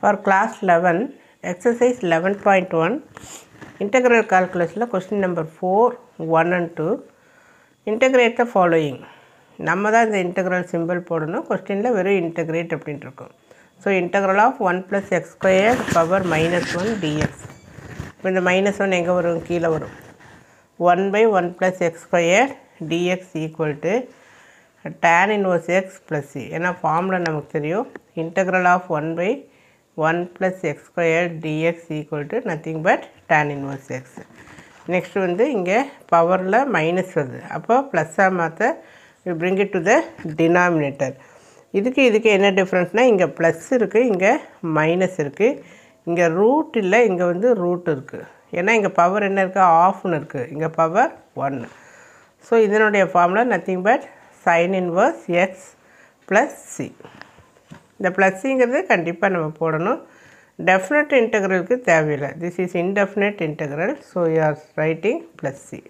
For class 11, exercise 11.1, integral calculus question number 4, 1 and 2, integrate the following. நம்ம தான் இந்த integral symbol போடணும். questionல வெறும் integrate அப்படின்ட்டு இருக்கும். So, integral of 1 plus x squared power minus 1 dx. இப்போ இந்த minus 1 எங்கே வரும்? கீழே வரும். 1 by 1 plus x squared dx equal to tan inverse x plus c. ஏன்னா ஃபார்முலா நமக்கு தெரியும். integral of 1 by 1 plus x squared dx equal to nothing but tan inverse x. Next வந்து இங்கே பவரில் மைனஸ் வருது. அப்போ ப்ளஸ்ஸாக மாற்ற we bring it to the denominator. இதுக்கு என்ன டிஃப்ரென்ஸ்னால் இங்கே ப்ளஸ் இருக்குது, இங்கே மைனஸ் இருக்குது. இங்கே ரூட் இல்லை, இங்கே வந்து ரூட் இருக்குது. ஏன்னா இங்கே பவர் என்ன இருக்குது? ஆஃப்னு இருக்குது. இங்கே பவர் 1. ஸோ இதனுடைய formula nothing but sin inverse x plus c. இந்த ப்ளஸ்ஸுங்கிறது கண்டிப்பாக நம்ம போடணும். டெஃபினட் இன்டெக்ரலுக்கு தேவையில்லை. This is indefinite integral. So you are writing plus c.